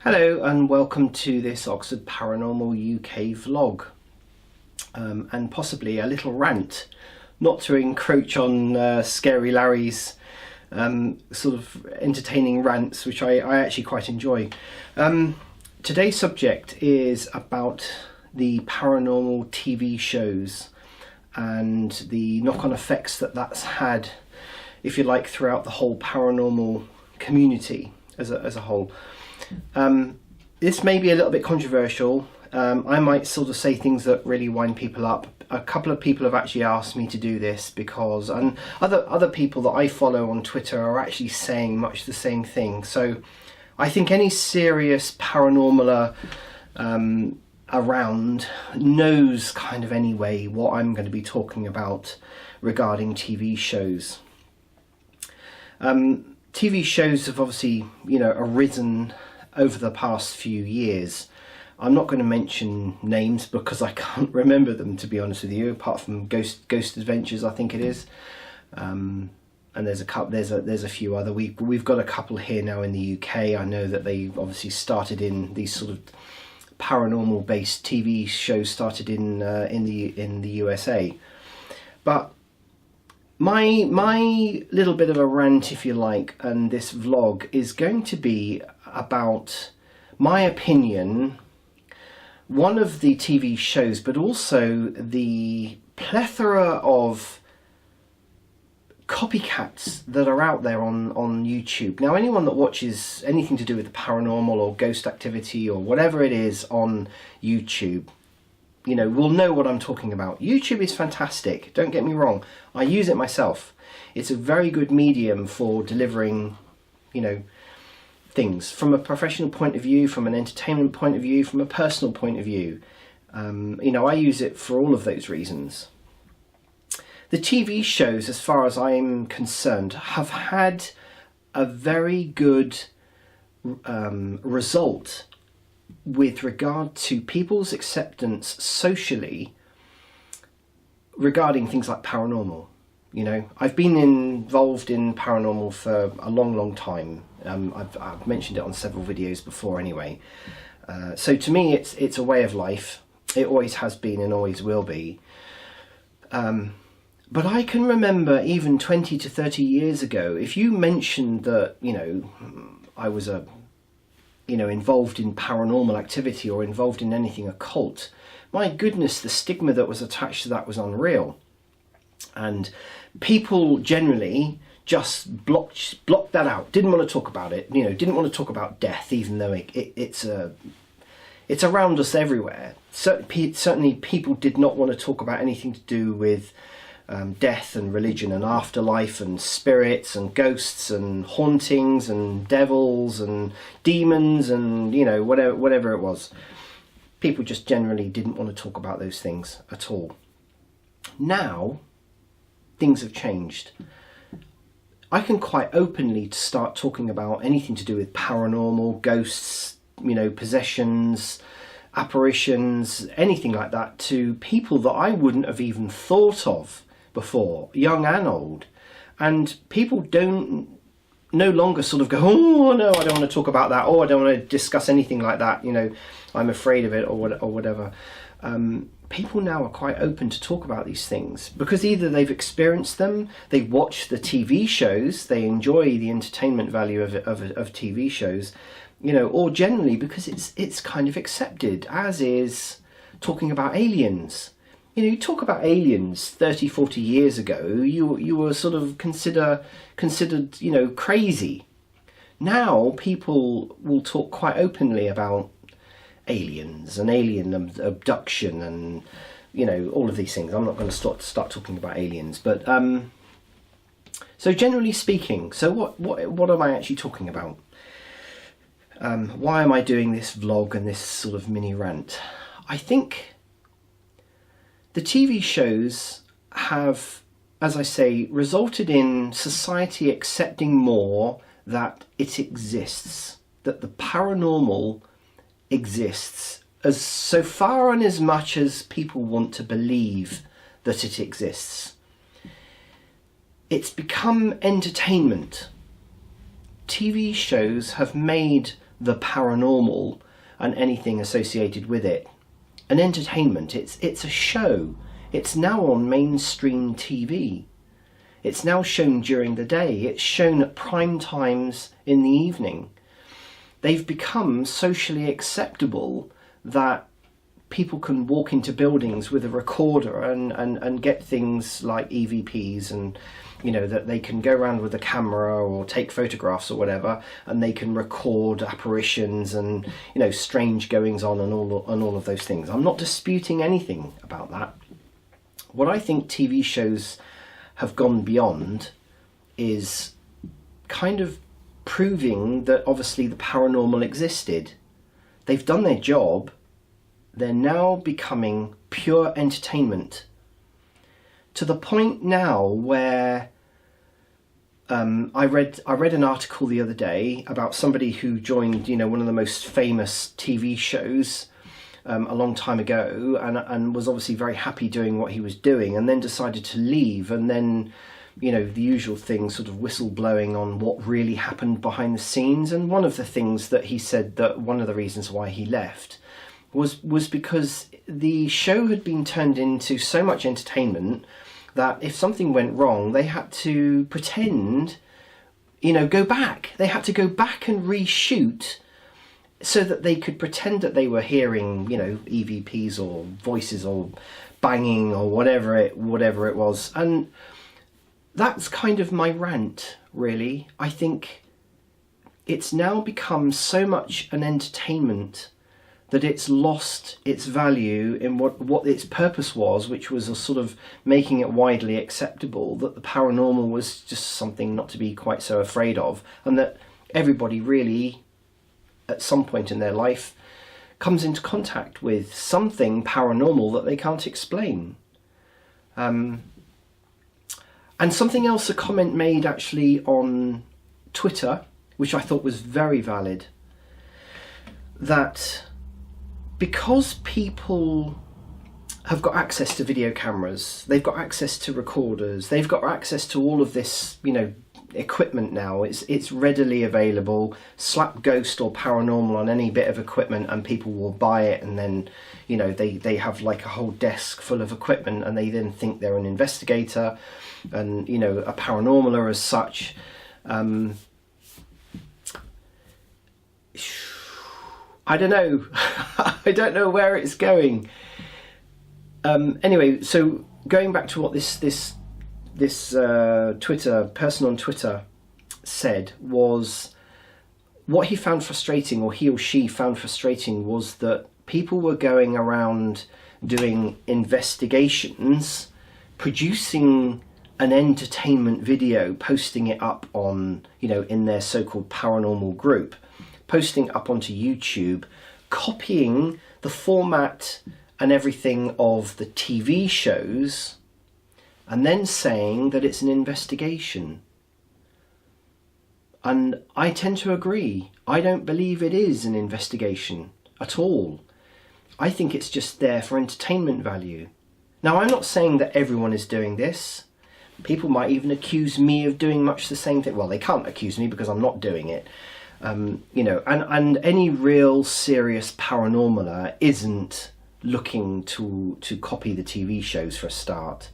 Hello and welcome to this Oxford Paranormal UK vlog and possibly a little rant, not to encroach on Scary Larry's sort of entertaining rants, which I actually quite enjoy. Today's subject is about the paranormal TV shows and the knock-on effects that that's had, if you like, throughout the whole paranormal community as a whole. This may be a little bit controversial. I might sort of say things that really wind people up. A couple of people have actually asked me to do this because, and other people that I follow on Twitter are actually saying much the same thing. So I think any serious paranormaler around knows kind of anyway what I'm going to be talking about regarding TV shows. TV shows have obviously, arisen over the past few years. I'm not going to mention names because I can't remember them, to be honest with you, apart from Ghost Adventures, I think it is. And there's a few other. We've got a couple here now in the UK. I know that they obviously started in these sort of paranormal based TV shows started in the USA. But my little bit of a rant, if you like, and this vlog is going to be about my opinion, one of the TV shows, but also the plethora of copycats that are out there on YouTube. Now, anyone that watches anything to do with the paranormal or ghost activity or whatever it is on YouTube, will know what I'm talking about. YouTube is fantastic, don't get me wrong. I use it myself. It's a very good medium for delivering, things from a professional point of view, from an entertainment point of view, from a personal point of view. I use it for all of those reasons. The TV shows, as far as I'm concerned, have had a very good result with regard to people's acceptance socially regarding things like paranormal. I've been involved in paranormal for a long time. I've mentioned it on several videos before anyway. So to me it's a way of life. It always has been and always will be. But I can remember even 20 to 30 years ago, if you mentioned that, I was involved in paranormal activity or involved in anything occult, my goodness, the stigma that was attached to that was unreal. And people generally just blocked that out, didn't want to talk about it, didn't want to talk about death, even though it's around us everywhere. Certainly people did not want to talk about anything to do with death and religion and afterlife and spirits and ghosts and hauntings and devils and demons and whatever it was. People just generally didn't want to talk about those things at all. Now things have changed. I can quite openly start talking about anything to do with paranormal, ghosts, possessions, apparitions, anything like that, to people that I wouldn't have even thought of before, young and old. And people don't no longer sort of go, oh no, I don't want to talk about that, or I don't want to discuss anything like that, I'm afraid of it, or whatever. People now are quite open to talk about these things because either they've experienced them, they watch the TV shows, they enjoy the entertainment value of TV shows, or generally because it's kind of accepted, as is talking about aliens. You talk about aliens 30, 40 years ago, you were sort of considered, crazy. Now people will talk quite openly about aliens and alien abduction and, all of these things. I'm not going to start talking about aliens, but so generally speaking, so what am I actually talking about? Why am I doing this vlog and this sort of mini rant? I think the TV shows have, as I say, resulted in society accepting more that it exists, that the paranormal exists, as so far and as much as people want to believe that it exists. It's become entertainment. TV shows have made the paranormal and anything associated with it an entertainment. It's a show. It's now on mainstream TV. It's now shown during the day. It's shown at prime times in the evening. They've become socially acceptable that people can walk into buildings with a recorder and get things like EVPs, and you know, that they can go around with a camera or take photographs or whatever, and they can record apparitions and, you know, strange goings on and all of those things. I'm not disputing anything about that. What I think TV shows have gone beyond is kind of proving that obviously the paranormal existed. They've done their job. They're now becoming pure entertainment, to the point now where I read an article the other day about somebody who joined, you know, one of the most famous TV shows a long time ago, and was obviously very happy doing what he was doing, and then decided to leave, and then, you know, the usual thing, sort of whistleblowing on what really happened behind the scenes. And one of the things that he said, that one of the reasons why he left was because the show had been turned into so much entertainment that if something went wrong, they had to pretend, you know, go back. They had to go back and reshoot so that they could pretend that they were hearing, you know, EVPs or voices or banging or whatever it was. And that's kind of my rant, really. I think it's now become so much an entertainment that it's lost its value in what its purpose was, which was a sort of making it widely acceptable that the paranormal was just something not to be quite so afraid of, and that everybody really, at some point in their life, comes into contact with something paranormal that they can't explain. And something else, a comment made actually on Twitter, which I thought was very valid, that because people have got access to video cameras, they've got access to recorders, they've got access to all of this, you know, equipment now. It's readily available. Slap ghost or paranormal on any bit of equipment and people will buy it, and then, you know, they have like a whole desk full of equipment, and they then think they're an investigator and, you know, a paranormaler as such. I don't know. I don't know where it's going. Anyway, so going back to what this Twitter person on Twitter said, was what he found frustrating, or he or she found frustrating, was that people were going around doing investigations, producing an entertainment video, posting it up on, you know, in their so-called paranormal group, posting up onto YouTube, copying the format and everything of the TV shows, and then saying that it's an investigation. And I tend to agree. I don't believe it is an investigation at all. I think it's just there for entertainment value. Now, I'm not saying that everyone is doing this. People might even accuse me of doing much the same thing. Well, they can't accuse me because I'm not doing it. You know, and any real serious paranormaler isn't looking to copy the TV shows for a start.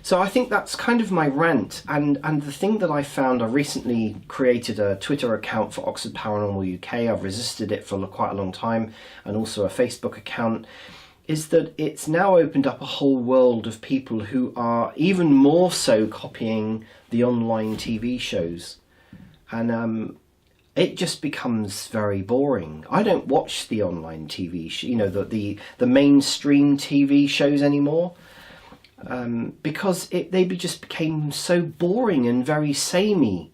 So I think that's kind of my rant, and the thing that I found, I recently created a Twitter account for Oxford Paranormal UK. I've resisted it for quite a long time, and also a Facebook account, is that it's now opened up a whole world of people who are even more so copying the online TV shows. And it just becomes very boring. I don't watch the online TV, you know, the mainstream TV shows anymore, because they just became so boring and very samey.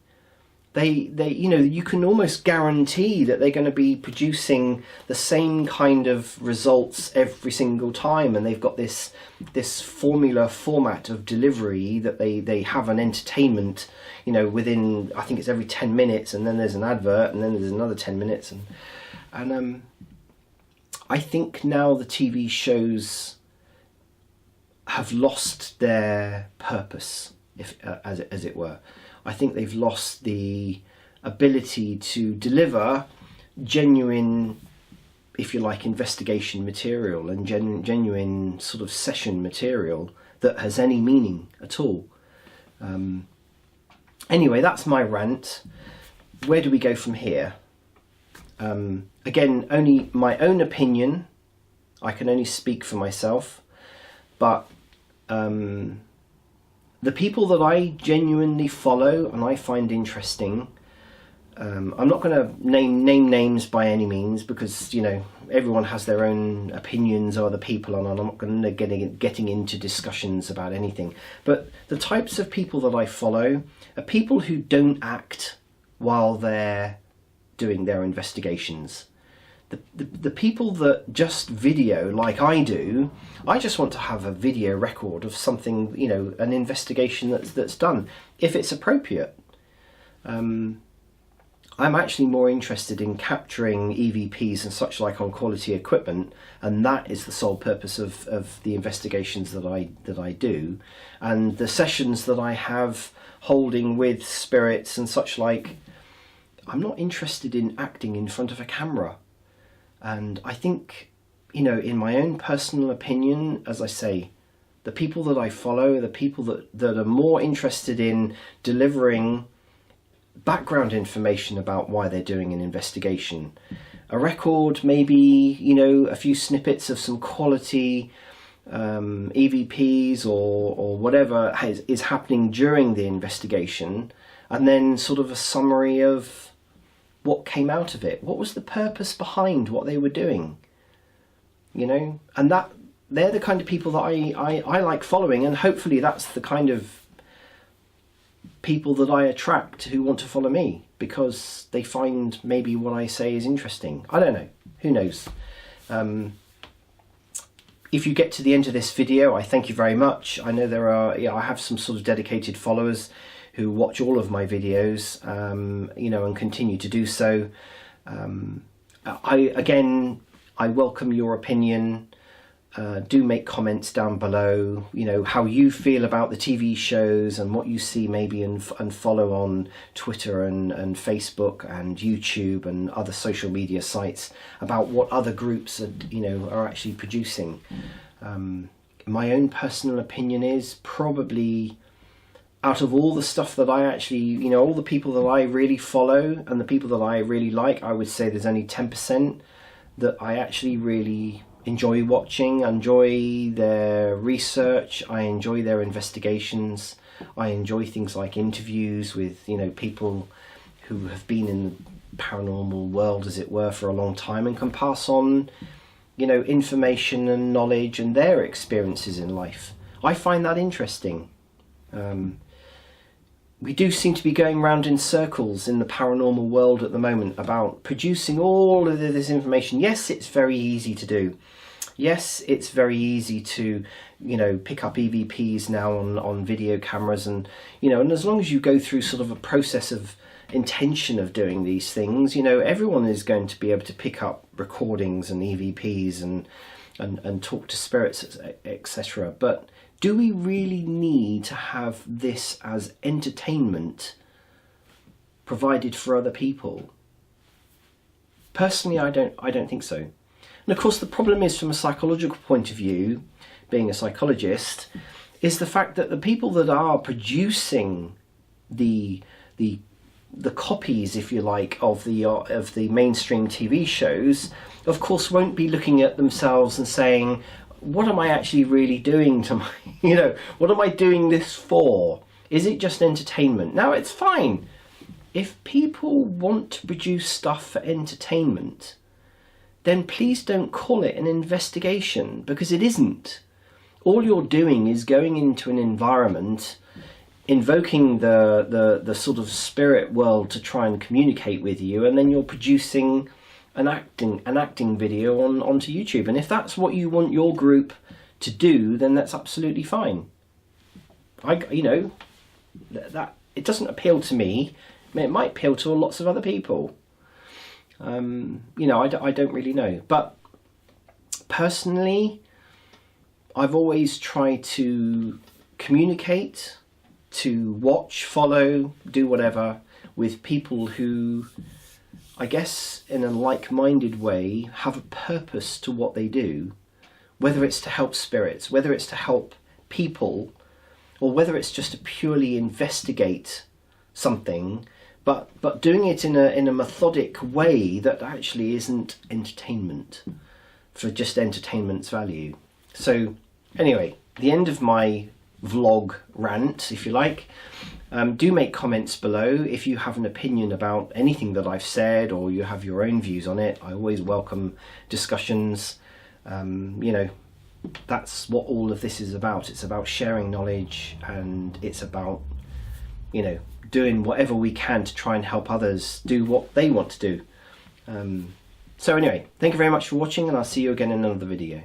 They you know, you can almost guarantee that they're going to be producing the same kind of results every single time, and they've got this formula format of delivery that they have an entertainment, you know, within, I think it's every 10 minutes, and then there's an advert, and then there's another 10 minutes, and I think now the TV shows have lost their purpose, as it were. I think they've lost the ability to deliver genuine, if you like, investigation material and genuine sort of session material that has any meaning at all. Anyway, that's my rant. Where do we go from here? Again, only my own opinion. I can only speak for myself, but the people that I genuinely follow and I find interesting, I'm not going to name names by any means, because, you know, everyone has their own opinions of other people, and I'm not going to getting into discussions about anything. But the types of people that I follow are people who don't act while they're doing their investigations. The people that just video like I do, I just want to have a video record of something, you know, an investigation that's done, if it's appropriate. I'm actually more interested in capturing EVPs and such like on quality equipment, and that is the sole purpose of the investigations that I do, and the sessions that I have holding with spirits and such like. I'm not interested in acting in front of a camera. And I think, you know, in my own personal opinion, as I say, the people that I follow are the people that are more interested in delivering background information about why they're doing an investigation. A record, maybe, you know, a few snippets of some quality EVPs or whatever is happening during the investigation, and then sort of a summary of what came out of it. What was the purpose behind what they were doing? You know, and that they're the kind of people that I like following, and hopefully that's the kind of people that I attract who want to follow me, because they find maybe what I say is interesting. I don't know, who knows. If you get to the end of this video, I thank you very much. I know there are, I have some sort of dedicated followers who watch all of my videos, you know, and continue to do so. I welcome your opinion. Do make comments down below, you know, how you feel about the TV shows and what you see maybe and follow on Twitter and Facebook and YouTube and other social media sites about what other groups are, you know, are actually producing. My own personal opinion is probably, out of all the stuff that I actually, you know, all the people that I really follow and the people that I really like, I would say there's only 10% that I actually really enjoy watching. I enjoy their research, I enjoy their investigations, I enjoy things like interviews with, you know, people who have been in the paranormal world, as it were, for a long time and can pass on, you know, information and knowledge and their experiences in life. I find that interesting. We do seem to be going round in circles in the paranormal world at the moment about producing all of this information. Yes, it's very easy to do. Yes, it's very easy to, you know, pick up EVPs now on video cameras, and, you know, and as long as you go through sort of a process of intention of doing these things, you know, everyone is going to be able to pick up recordings and EVPs and talk to spirits, etc. But do we really need to have this as entertainment provided for other people? Personally, I don't think so. And of course, the problem is, from a psychological point of view, being a psychologist, is the fact that the people that are producing the copies, if you like, of the mainstream TV shows, of course, won't be looking at themselves and saying, what am I actually really doing to my, you know, what am I doing this for? Is it just entertainment? Now, it's fine. If people want to produce stuff for entertainment, then please don't call it an investigation, because it isn't. All you're doing is going into an environment, invoking the sort of spirit world to try and communicate with you, and then you're producing an acting video onto YouTube. And if that's what you want your group to do, then that's absolutely fine. You know, that it doesn't appeal to me. I mean, it might appeal to lots of other people. You know, I don't really know. But personally, I've always tried to communicate, to watch, follow, do whatever, with people who, I guess, in a like-minded way, have a purpose to what they do, whether it's to help spirits, whether it's to help people, or whether it's just to purely investigate something, but doing it in a methodic way that actually isn't entertainment for just entertainment's value. So anyway, the end of my vlog rant, if you like. Do make comments below if you have an opinion about anything that I've said, or you have your own views on it. I always welcome discussions. You know, that's what all of this is about. It's about sharing knowledge, and it's about, you know, doing whatever we can to try and help others do what they want to do. So anyway, thank you very much for watching, and I'll see you again in another video.